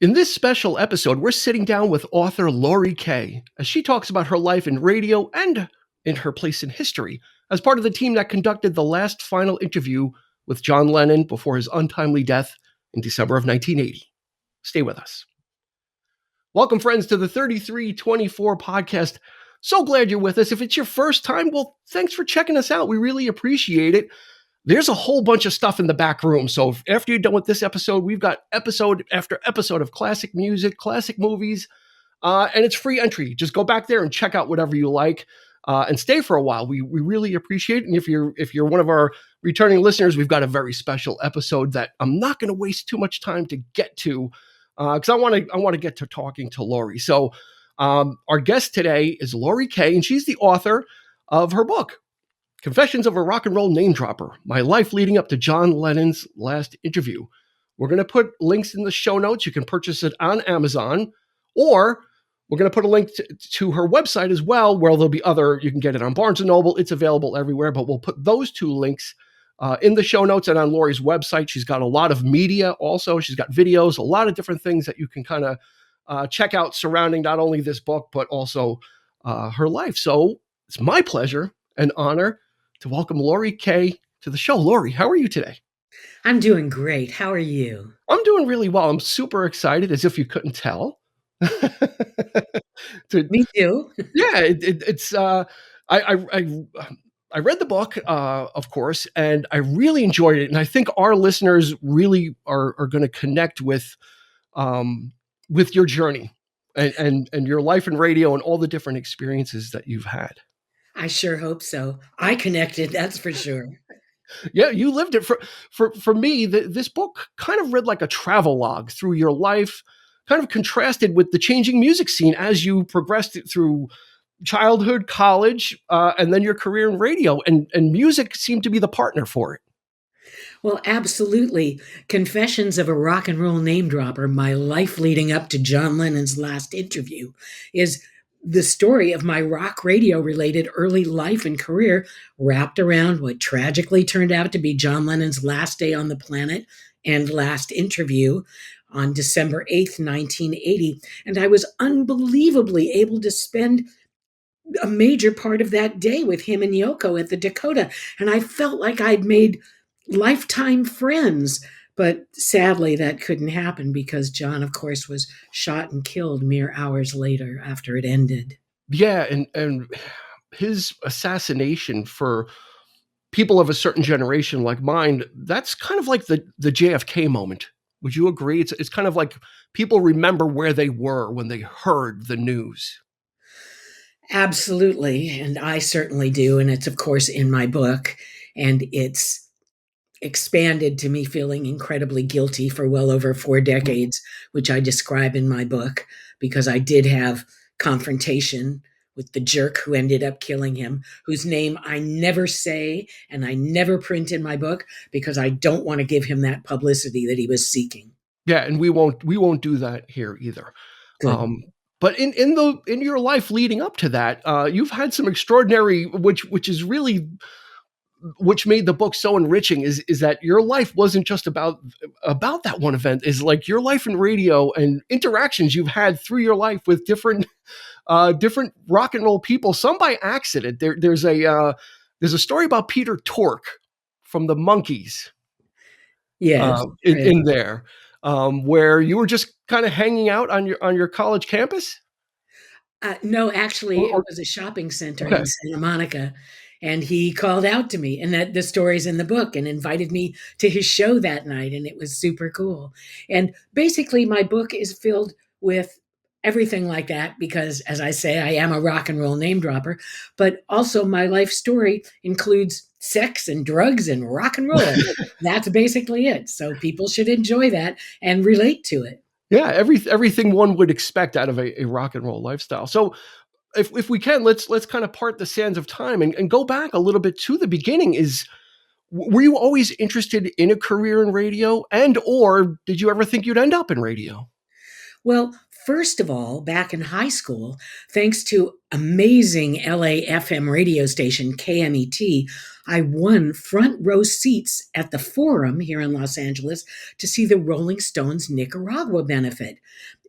In this special episode, we're sitting down with author Laurie Kaye as she talks about her life in radio and in her place in history as part of the team that conducted the last final interview with John Lennon before his untimely death in December of 1980. Stay with us. Welcome, friends, to the 3324 podcast. So glad you're with us. If it's your first time, well, thanks for checking us out. We really appreciate it. There's a whole bunch of stuff in the back room. So after you're done with this episode, we've got episode after episode of classic music, classic movies, and it's free entry. Just go back there and check out whatever you like, and stay for a while. We really appreciate it. And if you're one of our returning listeners, we've got a very special episode that I'm not going to waste too much time to get to, because I want to get to talking to Laurie. So our guest today is Laurie Kaye, and she's the author of her book, Confessions of a Rock and Roll Name Dropper, My Life Leading Up to John Lennon's Last Interview. We're going to put links in the show notes. You can purchase it on Amazon, or we're going to put a link to her website as well, where there'll be you can get it on Barnes & Noble. It's available everywhere, but we'll put those two links in the show notes and on Laurie's website. She's got a lot of media also. She's got videos, a lot of different things that you can kind of check out surrounding not only this book, but also her life. So it's my pleasure and honor to welcome Laurie Kaye to the show. Laurie, how are you today? I'm doing great. How are you? I'm doing really well. I'm super excited, as if you couldn't tell. Me too. Yeah, it's. I read the book, of course, and I really enjoyed it. And I think our listeners really are going to connect with your journey and your life in radio and all the different experiences that you've had. I sure hope so. I connected, that's for sure. Yeah, you lived it. For me, this book kind of read like a travel log through your life, kind of contrasted with the changing music scene as you progressed through childhood, college, and then your career in radio. And music seemed to be the partner for it. Well, absolutely. Confessions of a Rock and Roll Name Dropper, My Life Leading Up to John Lennon's Last Interview, is the story of my rock radio related early life and career wrapped around what tragically turned out to be John Lennon's last day on the planet and last interview on December 8th, 1980. And I was unbelievably able to spend a major part of that day with him and Yoko at the Dakota. And I felt like I'd made lifetime friends. But sadly, that couldn't happen because John, of course, was shot and killed mere hours later after it ended. Yeah, and his assassination, for people of a certain generation like mine, that's kind of like the JFK moment. Would you agree? It's kind of like people remember where they were when they heard the news. Absolutely. And I certainly do. And it's, of course, in my book. And it's expanded to me feeling incredibly guilty for well over 4 decades, which I describe in my book, because I did have confrontation with the jerk who ended up killing him, whose name I never say and I never print in my book because I don't want to give him that publicity that he was seeking. Yeah, and we won't do that here either. Good. But in your life leading up to that, you've had some extraordinary, which is really which made the book so enriching, is that your life wasn't just about that one event. Is like your life in radio and interactions you've had through your life with different rock and roll people, some by accident. There's a story about Peter Tork from the Monkees, Yes. in there, where you were just kind of hanging out on your college campus. No, actually, it Or was a shopping center okay. in Santa Monica. And he called out to me, and that the story's in the book, and invited me to his show that night. And it was super cool. And basically, my book is filled with everything like that because, as I say, I am a rock and roll name dropper. But also, my life story includes sex and drugs and rock and roll. That's basically it. So people should enjoy that and relate to it. Yeah, everything one would expect out of a rock and roll lifestyle. So if we can, let's kind of part the sands of time and go back a little bit to the beginning. Were you always interested in a career in radio, and or did you ever think you'd end up in radio? Well, First of all, back in high school, thanks to amazing LA FM radio station KMET, I won front row seats at the Forum here in Los Angeles to see the Rolling Stones Nicaragua benefit.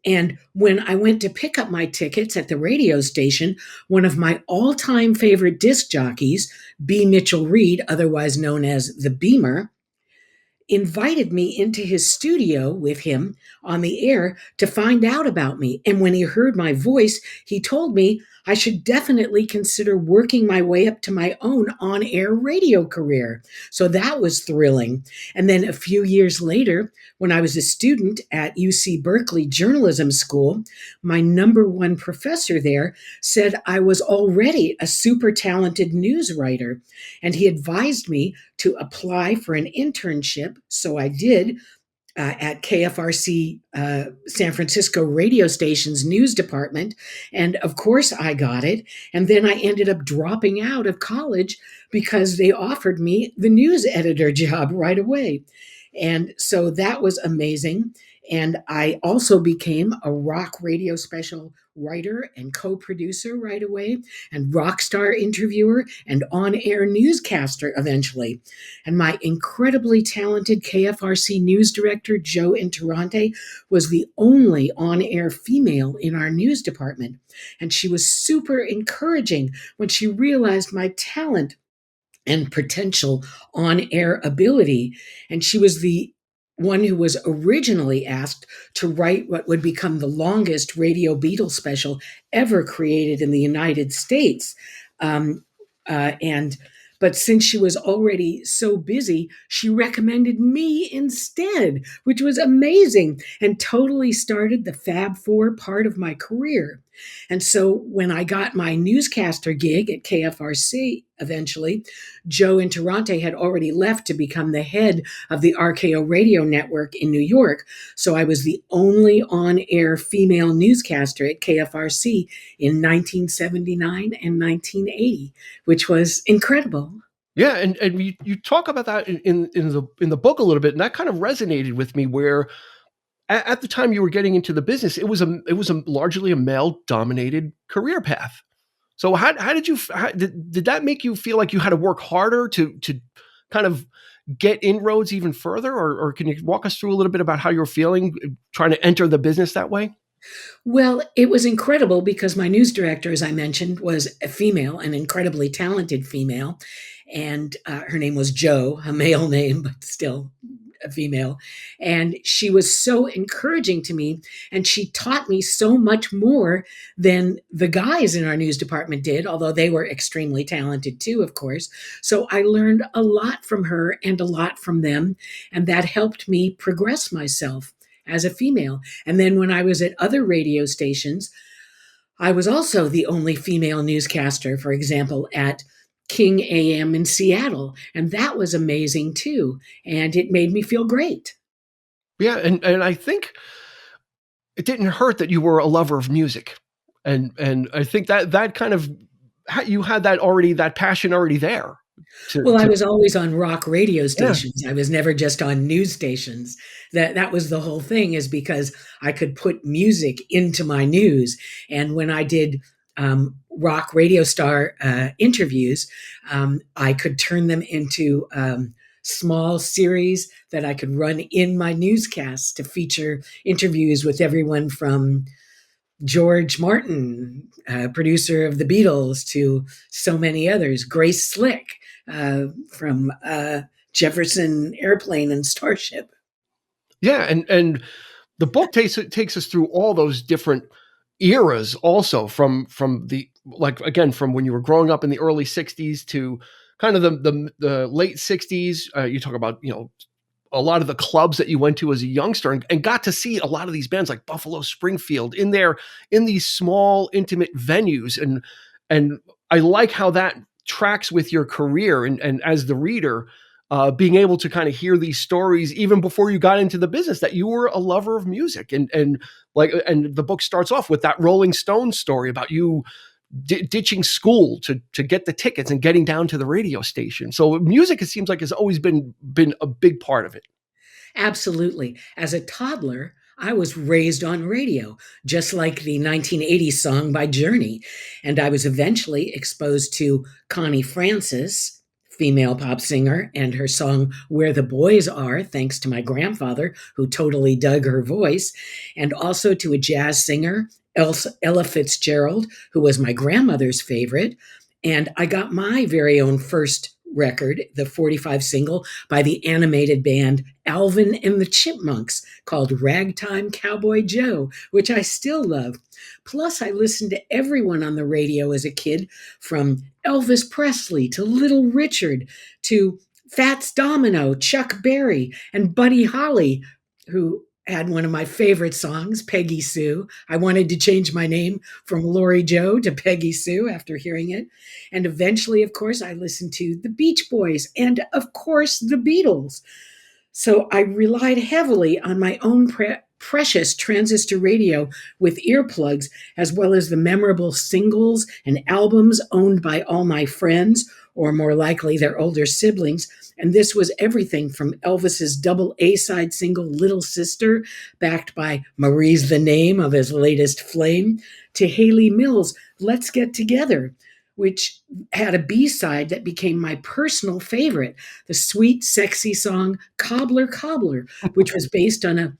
And when I went to pick up my tickets at the radio station, one of my all time favorite disc jockeys, B. Mitchell Reed, otherwise known as the Beamer, invited me into his studio with him on the air to find out about me. And when he heard my voice, he told me I should definitely consider working my way up to my own on air radio career. So that was thrilling. And then a few years later, when I was a student at UC Berkeley Journalism School, my number one professor there said I was already a super talented news writer. And he advised me to apply for an internship. So I did at KFRC San Francisco radio station's news department. And of course, I got it. And then I ended up dropping out of college because they offered me the news editor job right away. And so that was amazing. And I also became a rock radio special writer and co producer right away, and rock star interviewer and on air newscaster eventually. And my incredibly talented KFRC news director, Joe Interrante, was the only on air female in our news department. And she was super encouraging when she realized my talent and potential on air ability. And she was the one who was originally asked to write what would become the longest radio Beatles special ever created in the United States. Um, and but since she was already so busy, she recommended me instead, which was amazing and totally started the Fab Four part of my career. And so when I got my newscaster gig at KFRC eventually, Joe Interrante had already left to become the head of the RKO radio network in New York. So I was the only on air female newscaster at KFRC in 1979 and 1980, which was incredible. Yeah, and you talk about that in the book a little bit, and that kind of resonated with me. Where at the time you were getting into the business, it was a largely a male dominated career path. So how did you did that make you feel like you had to work harder to kind of get inroads even further, or can you walk us through a little bit about how you're feeling trying to enter the business that way? Well, it was incredible because my news director, as I mentioned, was a female, an incredibly talented female. And her name was Jo, a male name, but still a female. And she was so encouraging to me. And she taught me so much more than the guys in our news department did, although they were extremely talented too, of course. So I learned a lot from her and a lot from them. And that helped me progress myself as a female. And then when I was at other radio stations, I was also the only female newscaster, for example, at King AM in Seattle. And that was amazing too. And it made me feel great. Yeah, and I think it didn't hurt that you were a lover of music, and I think that kind of you had that passion already there. Well, I To was always on rock radio Yeah, stations. I was never just on news stations. That was the whole thing, is because I could put music into my news. And when I did rock radio star interviews, I could turn them into small series that I could run in my newscasts to feature interviews with everyone from George Martin, producer of the Beatles, to so many others. Grace Slick from Jefferson Airplane and Starship. yeah, and the book takes us through all those different eras, also from the like again from when you were growing up in the early '60s to kind of the late '60s. You talk about a lot of the clubs that you went to as a youngster, and got to see a lot of these bands like Buffalo Springfield in these small intimate venues, and I like how that tracks with your career, and as the reader, being able to kind of hear these stories even before you got into the business, that you were a lover of music, and the book starts off with that Rolling Stones story about you ditching school to get the tickets and getting down to the radio station. So music, it seems like, has always been a big part of it. Absolutely. As a toddler, I was raised on radio, just like the 1980s song by Journey. And I was eventually exposed to Connie Francis, female pop singer, and her song Where the Boys Are, thanks to my grandfather, who totally dug her voice, and also to a jazz singer, Ella Fitzgerald, who was my grandmother's favorite. And I got my very own first record, the 45 single by the animated band Alvin and the Chipmunks called Ragtime Cowboy Joe, which I still love. Plus, I listened to everyone on the radio as a kid, from Elvis Presley to Little Richard to Fats Domino, Chuck Berry, and Buddy Holly, who had one of my favorite songs, Peggy Sue. I wanted to change my name from Laurie Joe to Peggy Sue after hearing it. And eventually, of course, I listened to the Beach Boys and, of course, the Beatles. So I relied heavily on my own precious transistor radio with earplugs, as well as the memorable singles and albums owned by all my friends, or more likely their older siblings. And this was everything from Elvis's double A side single Little Sister, backed by Marie's the name of his latest flame, to Haley Mills' Let's Get Together, which had a B side that became my personal favorite, the sweet, sexy song Cobbler Cobbler, which was based on a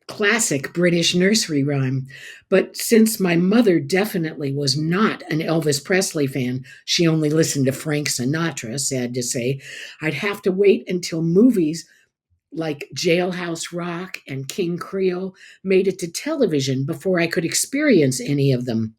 classic British nursery rhyme. But since my mother definitely was not an Elvis Presley fan, she only listened to Frank Sinatra, sad to say, I'd have to wait until movies like Jailhouse Rock and King Creole made it to television before I could experience any of them.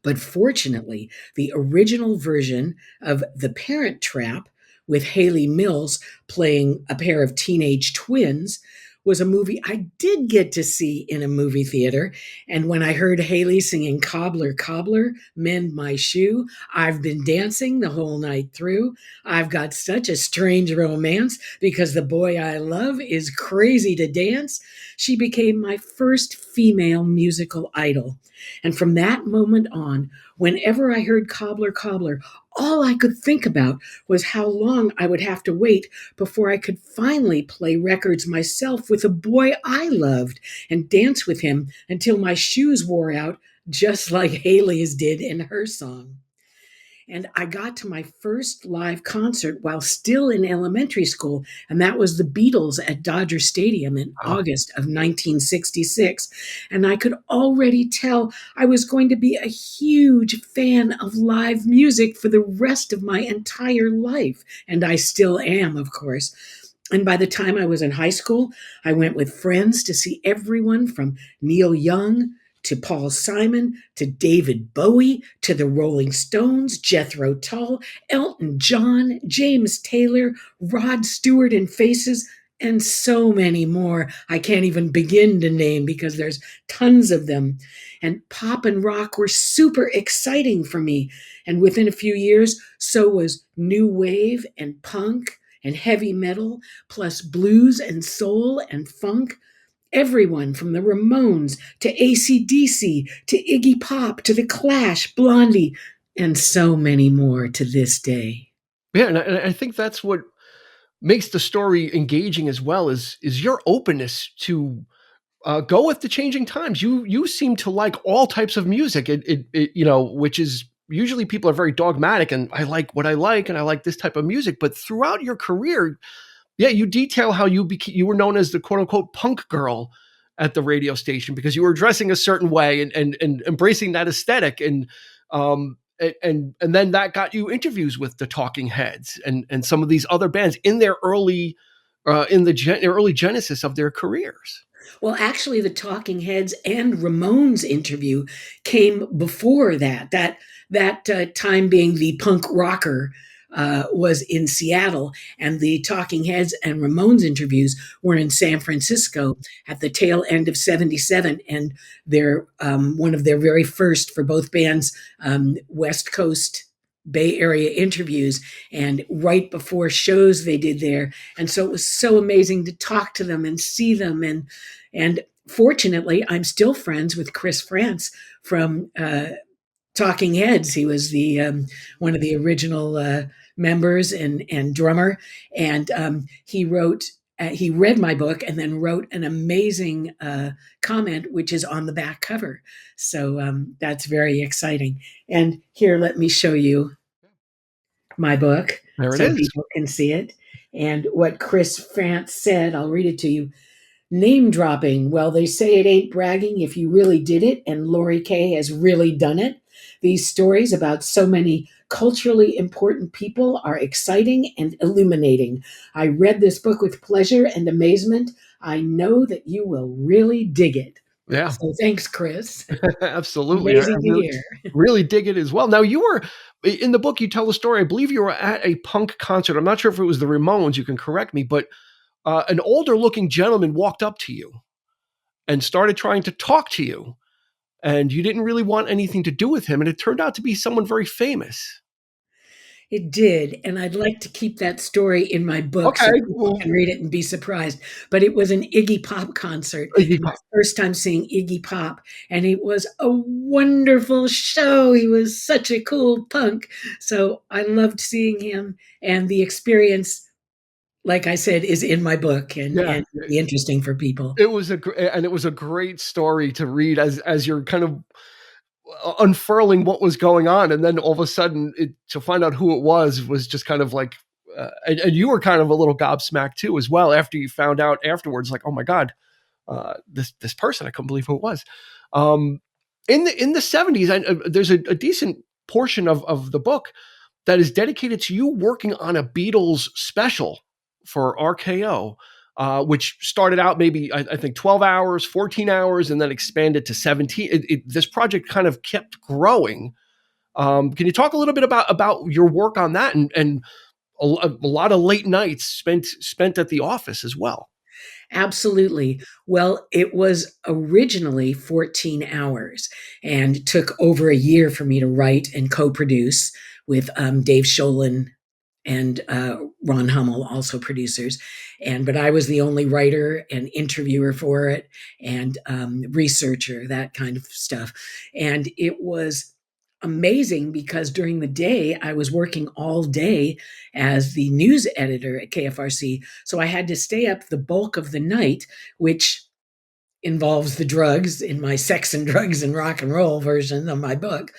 But fortunately, the original version of The Parent Trap, with Haley Mills playing a pair of teenage twins, was a movie I did get to see in a movie theater. And when I heard Haley singing Cobbler, Cobbler, Mend My Shoe, I've been dancing the whole night through. I've got such a strange romance because the boy I love is crazy to dance. She became my first female musical idol. And from that moment on, whenever I heard Cobbler, Cobbler, all I could think about was how long I would have to wait before I could finally play records myself with a boy I loved and dance with him until my shoes wore out, just like Haley's did in her song. And I got to my first live concert while still in elementary school, and that was the Beatles at Dodger Stadium in Wow. August of 1966. And I could already tell I was going to be a huge fan of live music for the rest of my entire life. And I still am, of course. And by the time I was in high school, I went with friends to see everyone from Neil Young to Paul Simon to David Bowie to the Rolling Stones, Jethro Tull, Elton John, James Taylor, Rod Stewart and Faces, and so many more. I can't even begin to name because there's tons of them. And pop and rock were super exciting for me. And within a few years, so was new wave and punk and heavy metal, plus blues and soul and funk. Everyone from the Ramones to AC/DC to Iggy Pop to The Clash, Blondie, and so many more to this day. Yeah, and I think that's what makes the story engaging as well is your openness to go with the changing times. You seem to like all types of music. Which is usually people are very dogmatic, and I like what I like, and I like this type of music. But throughout your career, yeah, you detail how you were known as the quote unquote punk girl at the radio station because you were dressing a certain way and embracing that aesthetic and then that got you interviews with the Talking Heads and some of these other bands in their early early genesis of their careers. Well, actually, the Talking Heads and Ramones interview came before that. That time being the punk rocker was in Seattle, and the Talking Heads and Ramones interviews were in San Francisco at the tail end of '77, and they're one of their very first for both bands West Coast Bay Area interviews, and right before shows they did there. And so it was so amazing to talk to them and see them. And fortunately, I'm still friends with Chris France from Talking Heads. He was the one of the original members and drummer, and he wrote he read my book and then wrote an amazing comment, which is on the back cover. So that's very exciting. And here, let me show you my book There it so is. people can see it. And what Chris France said, I'll read it to you. Name dropping. Well, they say it ain't bragging if you really did it, and Laurie Kaye has really done it. These stories about so many culturally important people are exciting and illuminating. I read this book with pleasure and amazement. I know that you will really dig it. Yeah. So thanks, Chris. Absolutely. I Amazing to really, hear. really dig it as well. Now, you were in the book, you tell the story. I believe you were at a punk concert. I'm not sure if it was the Ramones. You can correct me, but an older looking gentleman walked up to you and started trying to talk to you. And you didn't really want anything to do with him. And it turned out to be someone very famous. It did, and I'd like to keep that story in my book Okay. so people Well, can read it and be surprised. But it was an Iggy Pop concert, Iggy my Pop. first time seeing Iggy Pop, and it was a wonderful show. He was such a cool punk. So I loved seeing him, and the experience, like I said, is in my book Yeah. and be interesting for people. It was and it was a great story to read as you're kind of unfurling what was going on, and then all of a sudden, to find out who it was just kind of like, and you were kind of a little gobsmacked too, as well, after you found out afterwards, like, oh my god, this person, I couldn't believe who it was. Um, in the 70s, there's a decent portion of the book that is dedicated to you working on a Beatles special for RKO, which started out maybe, I think, 12 hours, 14 hours, and then expanded to 17. This project kind of kept growing. Can you talk a little bit about your work on that, and a lot of late nights spent at the office as well? Absolutely. Well, it was originally 14 hours and took over a year for me to write and co produce with Dave Sholin and Ron Hummel, also producers. But I was the only writer and interviewer for it and researcher, that kind of stuff. And it was amazing because during the day I was working all day as the news editor at KFRC. So I had to stay up the bulk of the night, which involves the drugs in my sex and drugs and rock and roll version of my book.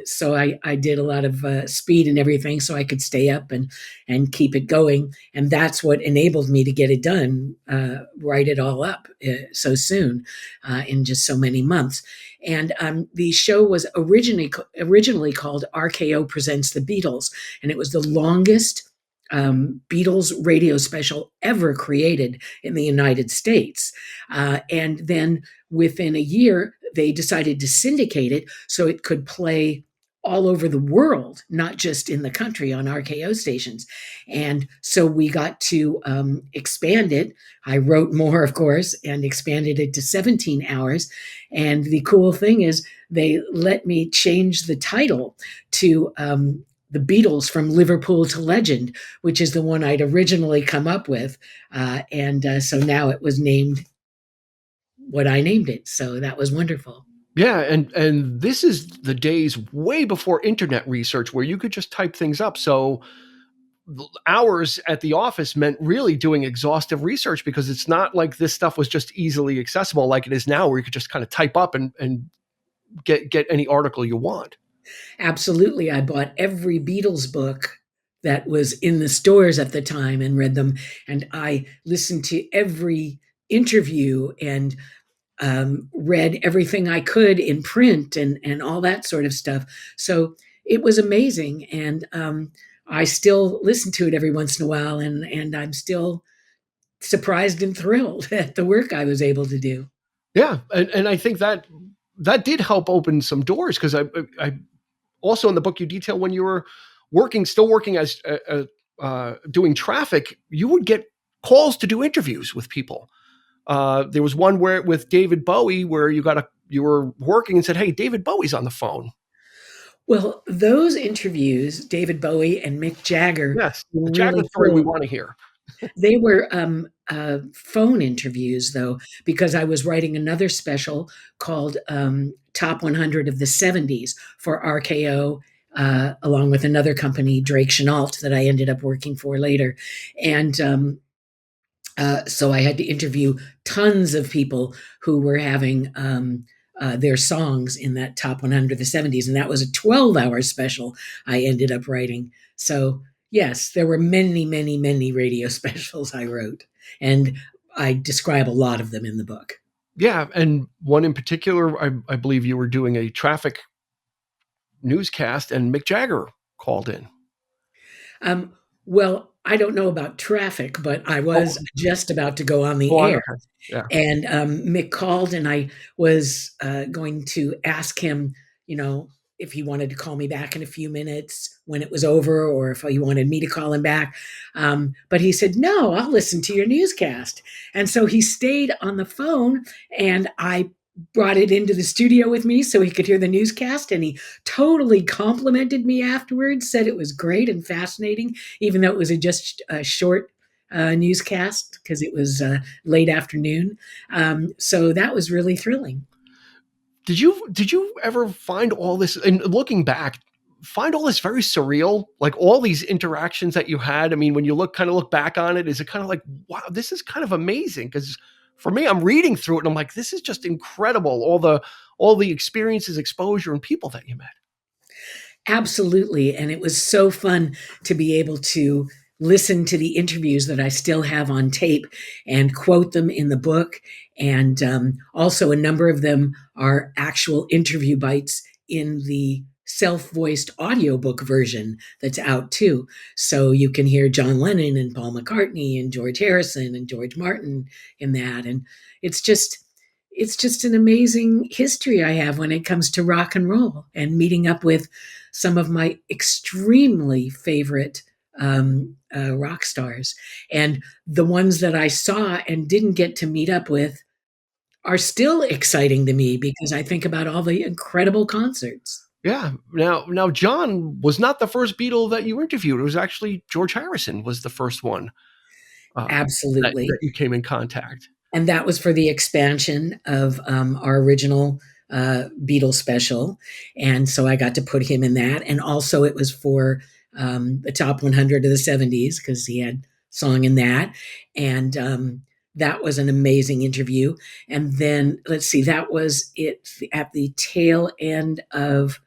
So I did a lot of speed and everything so I could stay up and keep it going. And that's what enabled me to get it done, write it all up so soon in just so many months. And the show was originally called RKO Presents the Beatles, and it was the longest Beatles radio special ever created in the United States. And then within a year, they decided to syndicate it so it could play all over the world, not just in the country on RKO stations. And so we got to expand it. I wrote more, of course, and expanded it to 17 hours. And the cool thing is, they let me change the title to the Beatles from Liverpool to Legend, which is the one I'd originally come up with. So now it was named what I named it. So that was wonderful. Yeah, and this is the days way before internet research where you could just type things up. So hours at the office meant really doing exhaustive research, because it's not like this stuff was just easily accessible like it is now, where you could just kind of type up and get any article you want. Absolutely. I bought every Beatles book that was in the stores at the time and read them. And I listened to every interview and read everything I could in print and all that sort of stuff. So it was amazing. And I still listen to it every once in a while. And I'm still surprised and thrilled at the work I was able to do. Yeah, and I think that did help open some doors, because I also, in the book, you detail when you were still working as doing traffic, you would get calls to do interviews with people. There was one where with David Bowie where you were working and said, "Hey, David Bowie's on the phone." Well, those interviews, David Bowie and Mick Jagger, Yes, the were Jagger really story we cool. want to hear. They were phone interviews, though, because I was writing another special called Top 100 of the 70s for RKO, along with another company, Drake Chenault, that I ended up working for later. And So I had to interview tons of people who were having their songs in that top 100 of the 70s. And that was a 12-hour special I ended up writing. So, yes, there were many, many, many radio specials I wrote. And I describe a lot of them in the book. Yeah, and one in particular, I believe you were doing a traffic newscast, and Mick Jagger called in. Um, well, I don't know about traffic, but I Oh, was just about to go on the go on. air. Okay. Yeah. And Mick called, and I was going to ask him, you know, if he wanted to call me back in a few minutes when it was over, or if he wanted me to call him back. But he said, "No, I'll listen to your newscast." And so he stayed on the phone, and I brought it into the studio with me so he could hear the newscast. And he totally complimented me afterwards, said it was great and fascinating, even though it was just a short newscast because it was late afternoon. So that was really thrilling. Did you ever find all this, and looking back, find all this very surreal, like all these interactions that you had? I mean, when you look back on it, is it kind of like, wow, this is kind of amazing? Because for me, I'm reading through it and I'm like, this is just incredible. All the experiences, exposure, and people that you met. Absolutely. And it was so fun to be able to listen to the interviews that I still have on tape and quote them in the book. And also, a number of them are actual interview bites in the self voiced audiobook version that's out too. So you can hear John Lennon and Paul McCartney and George Harrison and George Martin in that. And it's just, it's just an amazing history I have when it comes to rock and roll and meeting up with some of my extremely favorite rock stars. And the ones that I saw and didn't get to meet up with are still exciting to me because I think about all the incredible concerts. Yeah. Now, John was not the first Beatle that you interviewed. It was actually George Harrison was the first one that Absolutely. you came in contact. And that was for the expansion of our original Beatles special. And so I got to put him in that. And also, it was for the top 100 of the 70s because he had song in that. And that was an amazing interview. And then, let's see, that was it at the tail end of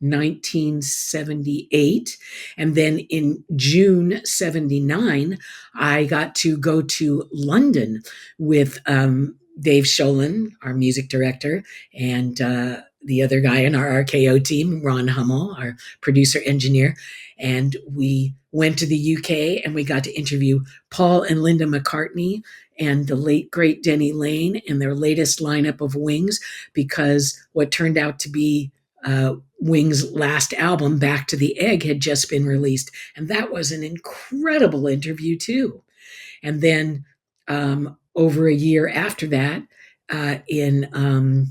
1978. And then in June 79, I got to go to London with Dave Sholin, our music director, and the other guy in our RKO team, Ron Hummel, our producer engineer. And we went to the UK and we got to interview Paul and Linda McCartney and the late, great Denny Lane and their latest lineup of Wings, because what turned out to be Wings' last album, Back to the Egg, had just been released. And that was an incredible interview, too. And then over a year after that, in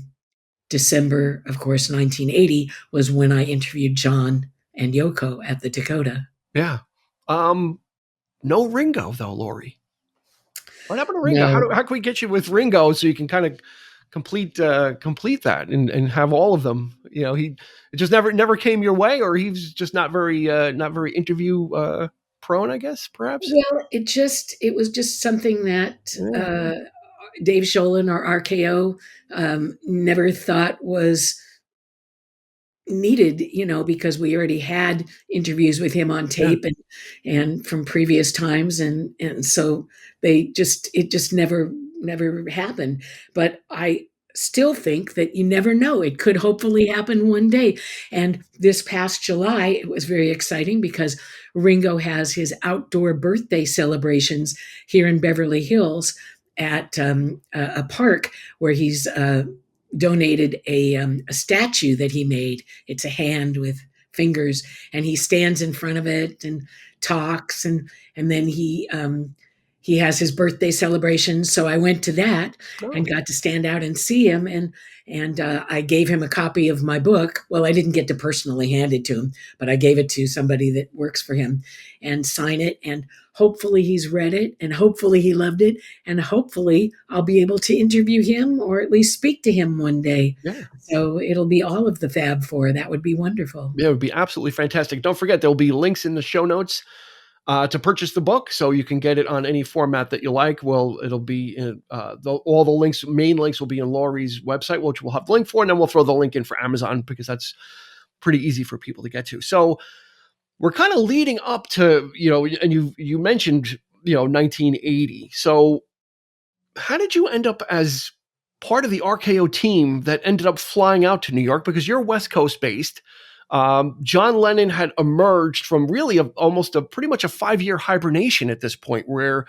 December, of course, 1980, was when I interviewed John and Yoko at the Dakota. Yeah. Um, no Ringo though, Laurie. What happened to Ringo? No, How can we get you with Ringo so you can kind of complete that and have all of them? You know, it just never came your way, or he's just not very interview prone, I guess, perhaps. well, it was just something that Yeah, Dave Sholin, our RKO, never thought was needed, because we already had interviews with him on yeah, tape and from previous times, and so it just never happened. But I still think that you never know, it could hopefully happen one day. And this past July it was very exciting because Ringo has his outdoor birthday celebrations here in Beverly Hills at a park where he's donated a statue that he made. It's a hand with fingers, and he stands in front of it and talks, and then he has his birthday celebration. So I went to that and no, got to stand out and see him, and I gave him a copy of my book. Well, I didn't get to personally hand it to him, but I gave it to somebody that works for him and sign it. And hopefully he's read it, and hopefully he loved it, and hopefully I'll be able to interview him or at least speak to him one day. yeah. So it'll be all of the Fab Four. That would be wonderful. Yeah, it would be absolutely fantastic. Don't forget, there'll be links in the show notes to purchase the book. So you can get it on any format that you like. Well, it'll be in, all the links, main links will be in Laurie's website, which we'll have the link for, and then we'll throw the link in for Amazon because that's pretty easy for people to get to. So we're kind of leading up to, and you mentioned, 1980. So how did you end up as part of the RKO team that ended up flying out to New York? Because you're West Coast based. John Lennon had emerged from really almost pretty much a 5-year hibernation at this point, where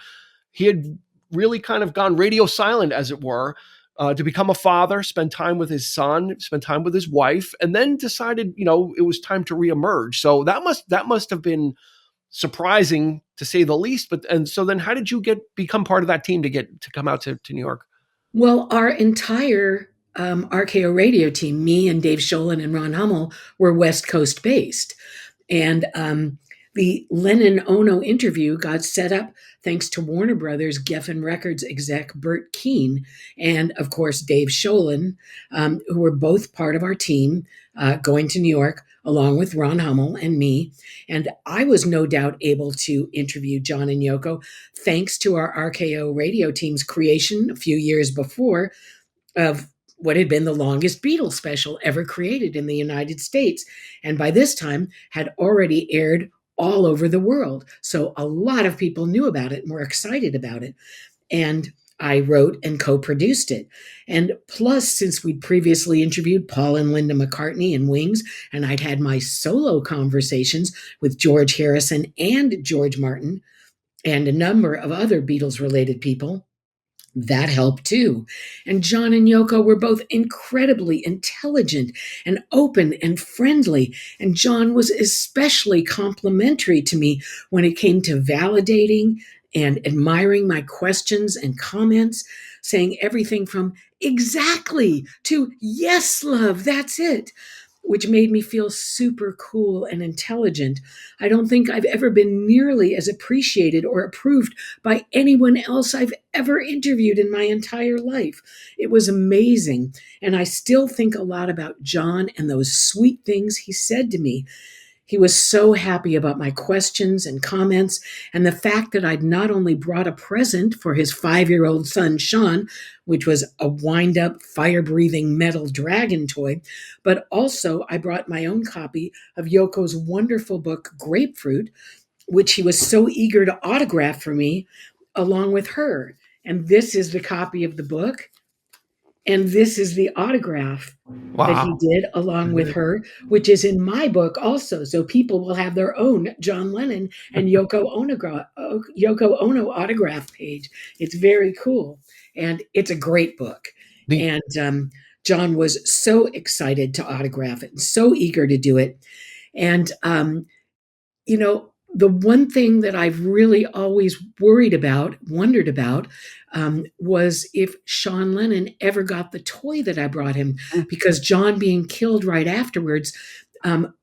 he had really kind of gone radio silent, as it were, to become a father, spend time with his son, spend time with his wife, and then decided, it was time to reemerge. So that must have been surprising to say the least. And so then how did you become part of that team to come out to New York? Well, our entire RKO radio team, me and Dave Sholin and Ron Hummel, were West Coast based. And the Lennon Ono interview got set up thanks to Warner Brothers Geffen Records exec Bert Keane and, of course, Dave Sholin, who were both part of our team going to New York along with Ron Hummel and me. And I was no doubt able to interview John and Yoko thanks to our RKO radio team's creation a few years before of what had been the longest Beatles special ever created in the United States. And by this time had already aired all over the world. So a lot of people knew about it and were excited about it. And I wrote and co-produced it. And plus, since we'd previously interviewed Paul and Linda McCartney in Wings, and I'd had my solo conversations with George Harrison and George Martin and a number of other Beatles-related people, that helped too. And John and Yoko were both incredibly intelligent and open and friendly. And John was especially complimentary to me when it came to validating and admiring my questions and comments, saying everything from exactly to yes, love, that's it, which made me feel super cool and intelligent. I don't think I've ever been nearly as appreciated or approved by anyone else I've ever interviewed in my entire life. It was amazing. And I still think a lot about John and those sweet things he said to me. He was so happy about my questions and comments, and the fact that I'd not only brought a present for his 5-year-old son, Sean, which was a wind up, fire breathing metal dragon toy, but also I brought my own copy of Yoko's wonderful book, Grapefruit, which he was so eager to autograph for me along with her. And this is the copy of the book. And this is the autograph that he Wow. did along with her, which is in my book also. So people will have their own John Lennon and Yoko Ono autograph page. It's very cool. And it's a great book. The, And John was so excited to autograph it and so eager to do it. And the one thing that I've really always wondered about, was if Sean Lennon ever got the toy that I brought him, because John being killed right afterwards.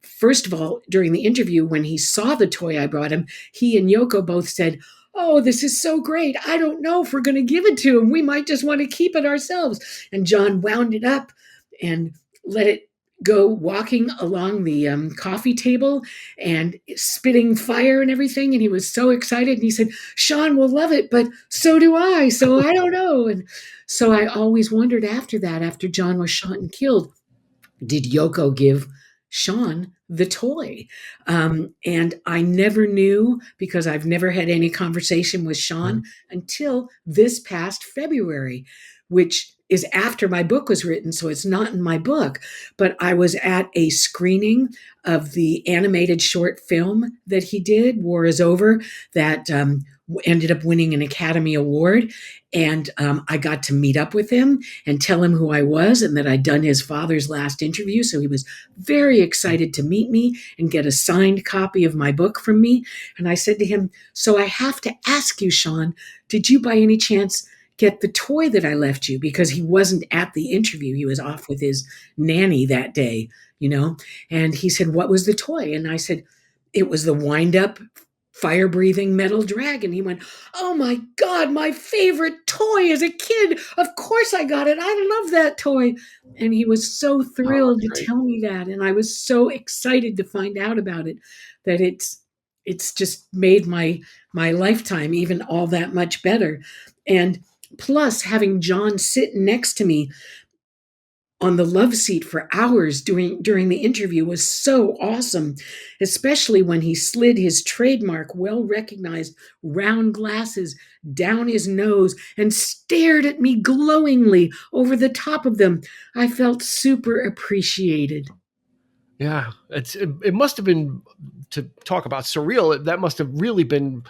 First of all, during the interview, when he saw the toy I brought him, he and Yoko both said, "Oh, this is so great. I don't know if we're going to give it to him. We might just want to keep it ourselves." And John wound it up and let it go walking along the coffee table and spitting fire and everything. And he was so excited. And he said, "Sean will love it, but so do I. So I don't know." And so I always wondered after that, after John was shot and killed, did Yoko give Sean the toy? And I never knew because I've never had any conversation with Sean until this past February, which is after my book was written. So it's not in my book, but I was at a screening of the animated short film that he did, War is Over, that ended up winning an Academy Award. And I got to meet up with him and tell him who I was and that I'd done his father's last interview. So he was very excited to meet me and get a signed copy of my book from me. And I said to him, "So I have to ask you, Sean, did you by any chance get the toy that I left you?" Because he wasn't at the interview. He was off with his nanny that day, And he said, "What was the toy?" And I said, "It was the wind up fire breathing metal dragon." He went, "Oh my God, my favorite toy as a kid. Of course I got it. I love that toy." And he was so oh, thrilled that's to great. tell me that. And I was so excited to find out about it, that it's it's just made my lifetime even all that much better. And plus, having John sit next to me on the love seat for hours during the interview was so awesome, especially when he slid his trademark well recognized round glasses down his nose and stared at me glowingly over the top of them. I felt super appreciated. Yeah, it must have been, to talk about surreal. That must have really been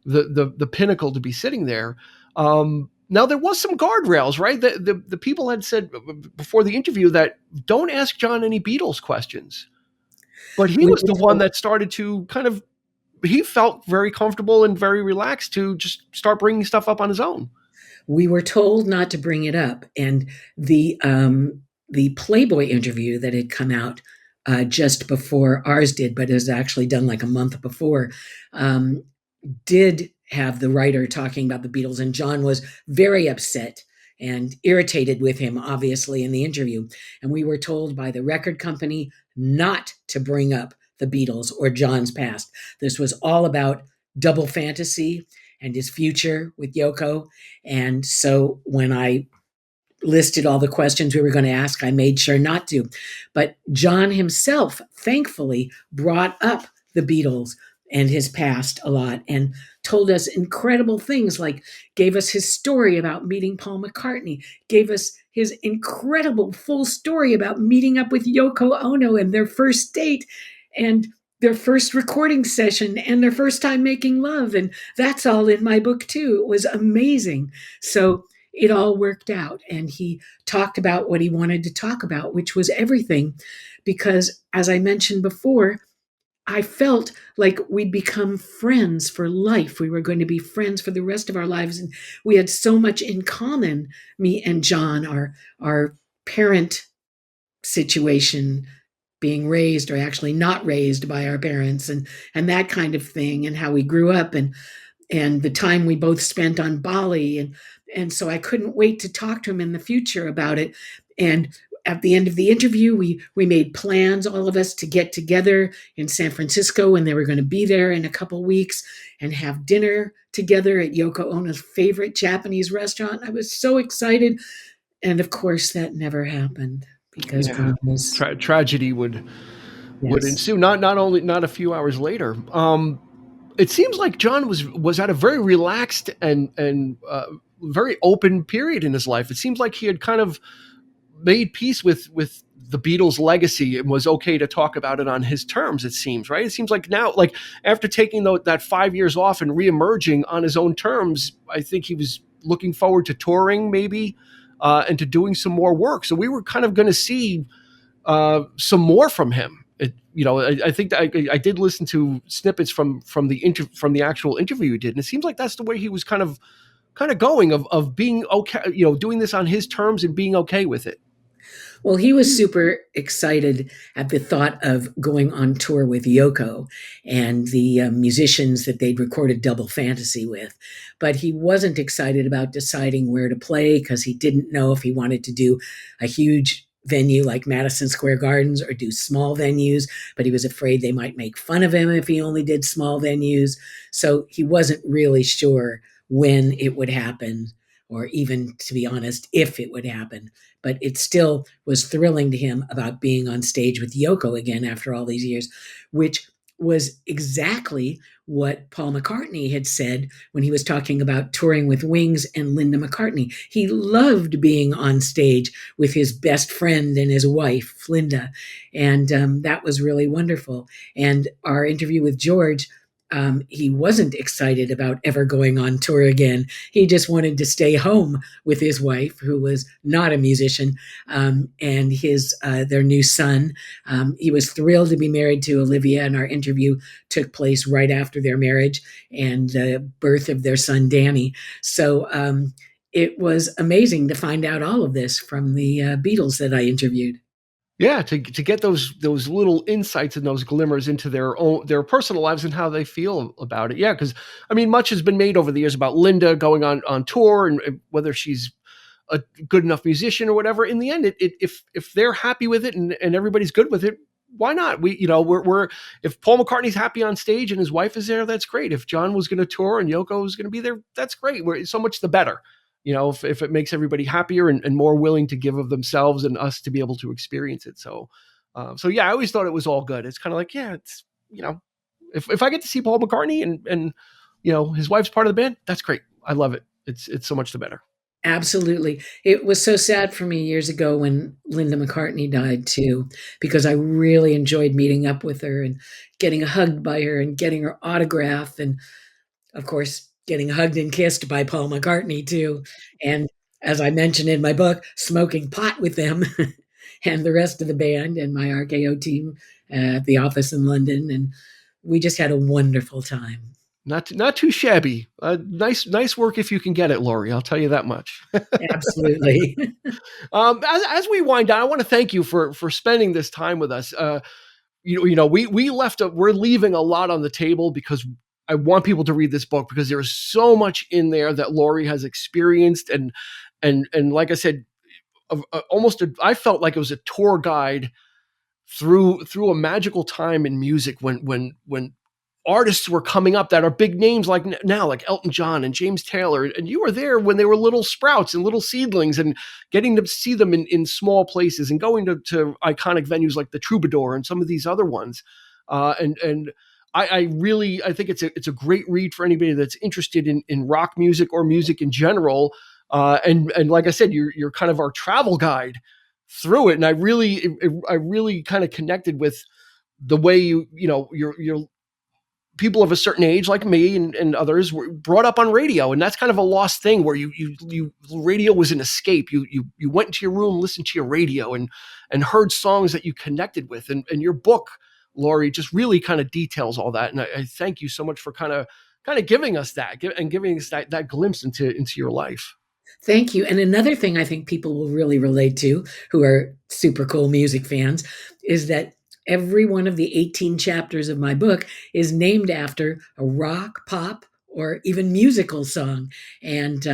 the pinnacle to be sitting there. Now there was some guardrails, right? The people had said before the interview that don't ask John any Beatles questions, but he We was were the one told, that started to kind of. He felt very comfortable and very relaxed to just start bringing stuff up on his own. we were told not to bring it up, and the Playboy interview that had come out just before ours did, but it was actually done like a month before. Um, did have the writer talking about the Beatles, and John was very upset and irritated with him, obviously, in the interview. And we were told by the record company not to bring up the Beatles or John's past. This was all about double fantasy and his future with Yoko. And so when I listed all the questions we were going to ask, I made sure not to. But John himself, thankfully, brought up the Beatles and his past a lot and told us incredible things, like gave us his story about meeting Paul McCartney, gave us his incredible full story about meeting up with Yoko Ono and their first date and their first recording session and their first time making love. And that's all in my book, too. It was amazing. So it all worked out. And he talked about what he wanted to talk about, which was everything. Because, as I mentioned before, I felt like we'd become friends for life. We were going to be friends for the rest of our lives. And we had so much in common, me and John, our parent situation, being raised or actually not raised by our parents, and that kind of thing, and how we grew up, and the time we both spent on Bali. And so I couldn't wait to talk to him in the future about it. And at the end of the interview, we made plans, all of us, to get together in San Francisco, and they were going to be there in a couple weeks and have dinner together at Yoko Ono's favorite Japanese restaurant. I was so excited. And of course, that never happened because Yeah, John was, tragedy would yes. ensue. Not a few hours later. It seems like John was at a very relaxed and very open period in his life. It seems like he had kind of made peace with the Beatles' legacy and was okay to talk about it on his terms. It seems, right. It seems like now, like after taking that 5 years off and reemerging on his own terms, I think he was looking forward to touring, maybe, and to doing some more work. So we were kind of going to see some more from him. I think that I did listen to snippets from the actual interview you did, and it seems like that's the way he was kind of going of being okay, doing this on his terms and being okay with it. Well, he was super excited at the thought of going on tour with Yoko and the musicians that they'd recorded Double Fantasy with. But he wasn't excited about deciding where to play because he didn't know if he wanted to do a huge venue like Madison Square Gardens or do small venues, but he was afraid they might make fun of him if he only did small venues. So he wasn't really sure when it would happen, or even, to be honest, if it would happen. But it still was thrilling to him about being on stage with Yoko again after all these years, which was exactly what Paul McCartney had said when he was talking about touring with Wings and Linda McCartney. He loved being on stage with his best friend and his wife, Linda. And that was really wonderful. And our interview with George, he wasn't excited about ever going on tour again. He just wanted to stay home with his wife, who was not a musician, and his their new son. He was thrilled to be married to Olivia, and our interview took place right after their marriage and the birth of their son Danny. So it was amazing to find out all of this from the Beatles that I interviewed. Yeah, to get those little insights and those glimmers into their personal lives and how they feel about it. Yeah, because I mean, much has been made over the years about Linda going on tour and whether she's a good enough musician or whatever. In the end, if they're happy with it and everybody's good with it, why not? We're if Paul McCartney's happy on stage and his wife is there, that's great. If John was going to tour and Yoko was going to be there, that's great. So much the better. If it makes everybody happier and more willing to give of themselves and us to be able to experience it. So yeah, I always thought it was all good. It's kind of like, yeah, it's, if I get to see Paul McCartney and his wife's part of the band, that's great. I love it. It's so much the better. Absolutely. It was so sad for me years ago when Linda McCartney died too, because I really enjoyed meeting up with her and getting hugged by her and getting her autograph. And of course, getting hugged and kissed by Paul McCartney too. And as I mentioned in my book, smoking pot with them and the rest of the band and my RKO team at the office in London. And we just had a wonderful time. Not too shabby. Nice work if you can get it, Laurie. I'll tell you that much. Absolutely. As we wind down, I want to thank you for spending this time with us. We're leaving a lot on the table because I want people to read this book because there's so much in there that Laurie has experienced and like I said, I felt like it was a tour guide through a magical time in music when artists were coming up that are big names like now, like Elton John and James Taylor. And you were there when they were little sprouts and little seedlings and getting to see them in small places and going to iconic venues like the Troubadour and some of these other ones. And I think it's a great read for anybody that's interested in rock music or music in general. And like I said, you're kind of our travel guide through it. And I really kind of connected with the way you're people of a certain age like me and others were brought up on radio, and that's kind of a lost thing where you radio was an escape. You went into your room, listened to your radio and heard songs that you connected with, and your book, Laurie, just really kind of details all that. And I thank you so much for kind of giving us that and giving us that glimpse into your life. Thank you. And another thing I think people will really relate to who are super cool music fans is that every one of the 18 chapters of my book is named after a rock, pop, or even musical song, and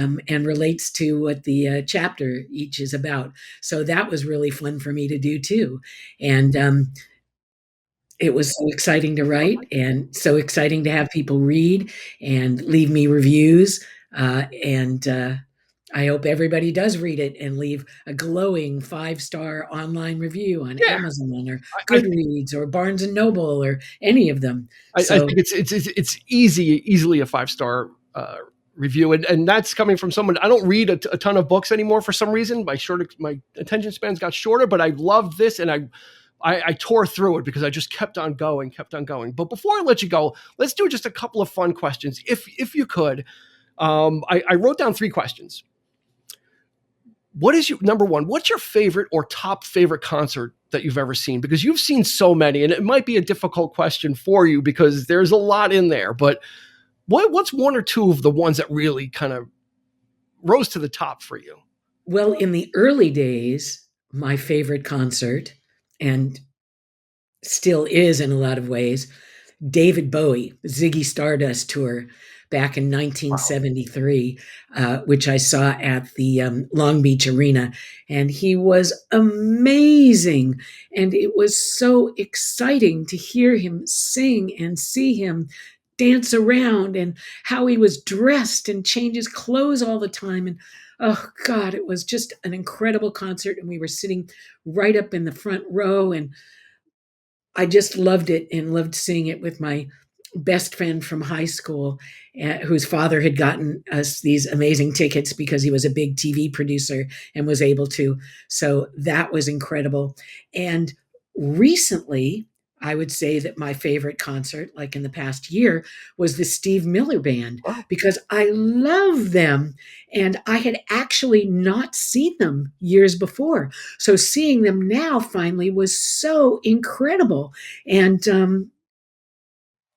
relates to what the chapter each is about. So that was really fun for me to do too, and it was so exciting to write, and so exciting to have people read and leave me reviews. And I hope everybody does read it and leave a glowing 5-star online review on Yeah, Amazon or I Goodreads or Barnes and Noble or any of them. I think So it's easily a 5-star review, and that's coming from someone. I don't read a ton of books anymore for some reason. My attention spans got shorter, but I loved this, and I tore through it because I just kept on going. But before I let you go, let's do just a couple of fun questions, if you could. I wrote down 3 questions. What is your number one? What's your favorite or top favorite concert that you've ever seen? Because you've seen so many, and it might be a difficult question for you because there's a lot in there. But what's one or two of the ones that really kind of rose to the top for you? well, in the early days, my favorite concert, and still is in a lot of ways, David Bowie, Ziggy Stardust tour back in Wow. 1973, which I saw at the Long Beach Arena. And he was amazing. And it was so exciting to hear him sing and see him dance around and how he was dressed and change his clothes all the time. And oh, God, it was just an incredible concert. And we were sitting right up in the front row. And I just loved it and loved seeing it with my best friend from high school, whose father had gotten us these amazing tickets because he was a big TV producer and was able to. So that was incredible. And recently, I would say that my favorite concert, like in the past year, was the Steve Miller Band Wow. because I love them. And I had actually not seen them years before. So seeing them now finally was so incredible. And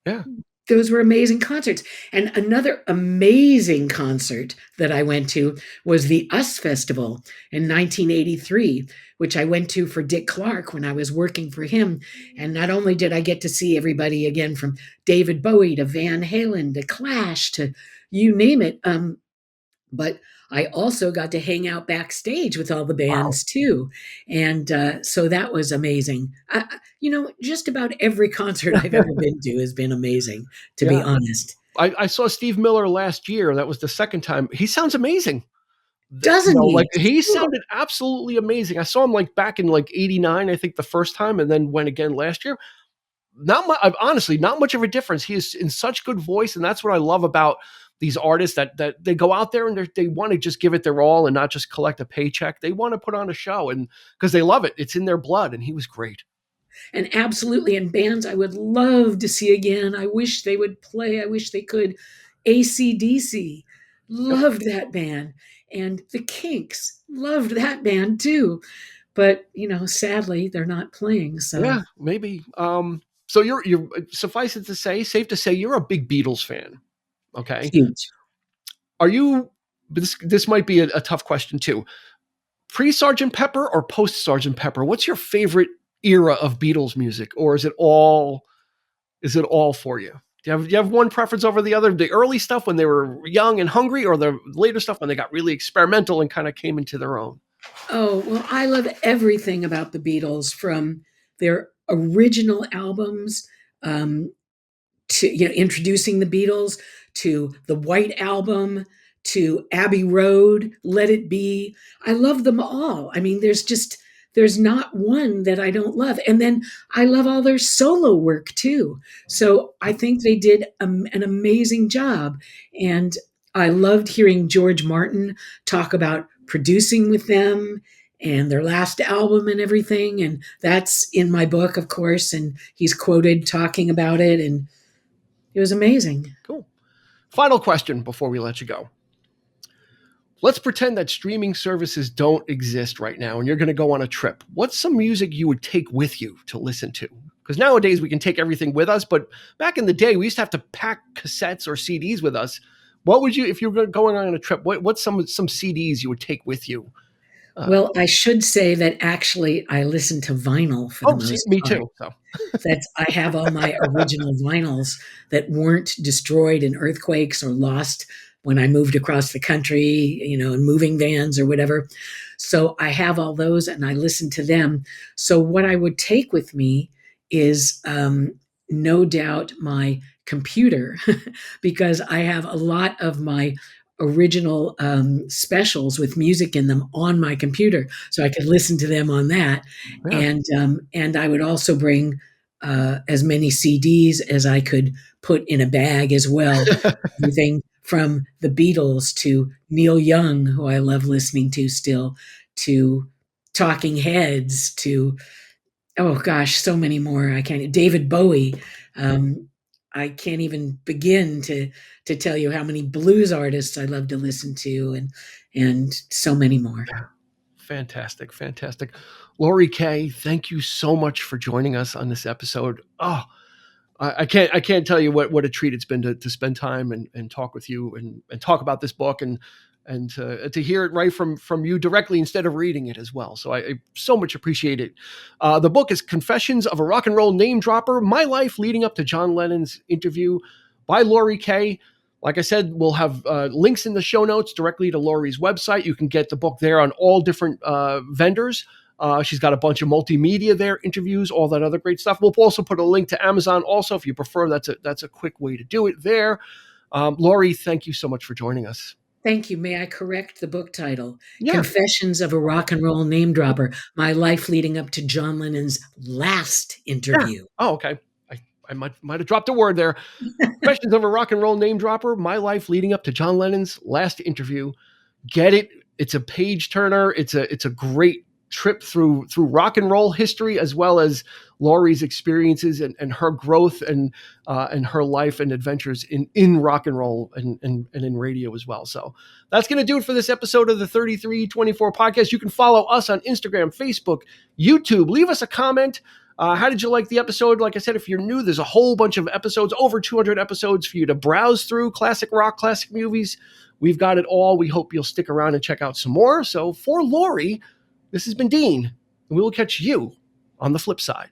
Yeah. those were amazing concerts. And another amazing concert that I went to was the US Festival in 1983, which I went to for Dick Clark when I was working for him. And not only did I get to see everybody again from David Bowie to Van Halen to Clash to you name it, but I also got to hang out backstage with all the Wow. bands too. And so that was amazing. Just about every concert I've ever been to has been amazing, to be Yeah. honest. I saw Steve Miller last year. That was the second time. He sounds amazing. Doesn't Like he? he Sure. sounded absolutely amazing. I saw him like back in like '89, I think the first time, and then went again last year. Not much, honestly, not much of a difference. He is in such good voice, and that's what I love about these artists that they go out there and they want to just give it their all and not just collect a paycheck. They want to put on a show, and because they love it, it's in their blood. And he was great. And absolutely, and bands I would love to see again. I wish they would play. I wish they could. AC/DC, Yep. loved that band. And the Kinks, loved that band too. But, sadly, they're not playing. So Yeah, maybe. So you're suffice it to say, safe to say, you're a big Beatles fan. Okay, huge. are you? This might be a tough question too. Pre Sergeant Pepper or post Sergeant Pepper? What's your favorite era of Beatles music, or is it all? Is it all for you? Do you have one preference over the other? The early stuff when they were young and hungry, or the later stuff when they got really experimental and kind of came into their own? Oh, well, I love everything about the Beatles from their original albums, um, to introducing the Beatles, to the White Album, to Abbey Road, Let It Be. I love them all. I mean, there's not one that I don't love. And then I love all their solo work too. So I think they did an amazing job. And I loved hearing George Martin talk about producing with them and their last album and everything. And that's in my book, of course. And he's quoted talking about it. And it was amazing. Cool. Final question before we let you go. Let's pretend that streaming services don't exist right now and you're going to go on a trip. What's some music you would take with you to listen to? Because nowadays we can take everything with us, but back in the day we used to have to pack cassettes or CDs with us. What would you, if you were going on a trip, what's some CDs you would take with you? Well, I should say that actually I listen to vinyl for the Oh, see, most me part. too. So I have all my original vinyls that weren't destroyed in earthquakes or lost when I moved across the country, in moving vans or whatever. So I have all those and I listen to them. So what I would take with me is no doubt my computer, because I have a lot of my original specials with music in them on my computer, so I could listen to them on that. yeah. And I would also bring as many CDs as I could put in a bag as well. Everything from the Beatles to Neil Young, who I love listening to still, to Talking Heads, to oh gosh, so many more. I can't. David Bowie. Um, I can't even begin to tell you how many blues artists I love to listen to, and so many more. Fantastic, fantastic. Laurie Kaye, thank you so much for joining us on this episode. Oh, I can't tell you what a treat it's been to spend time and talk with you and talk about this book and to hear it right from you directly instead of reading it as well. So I so much appreciate it. The book is Confessions of a Rock and Roll Name Dropper: My Life Leading Up to John Lennon's Interview by Laurie Kaye. Like I said, we'll have links in the show notes directly to Laurie's website. You can get the book there on all different vendors. She's got a bunch of multimedia there, interviews, all that other great stuff. We'll also put a link to Amazon also if you prefer. That's a quick way to do it there. Laurie, thank you so much for joining us. Thank you. May I correct the book title? Yeah. Confessions of a Rock and Roll Name Dropper: My Life Leading Up to John Lennon's Last Yeah. Interview. Oh, okay. I might have dropped a word there. Confessions of a Rock and Roll Name Dropper: My Life Leading Up to John Lennon's Last Interview. Get it? It's a page turner. It's a great trip through rock and roll history, as well as Laurie's experiences and her growth and her life and adventures in rock and roll and in radio as well. So that's going to do it for this episode of the 3324 podcast. You can follow us on Instagram, Facebook, YouTube. Leave us a comment. How did you like the episode? Like I said, if you're new, there's a whole bunch of episodes, over 200 episodes for you to browse through. Classic rock, classic movies. We've got it all. We hope you'll stick around and check out some more. So for Laurie, this has been Dean, and we will catch you on the flip side.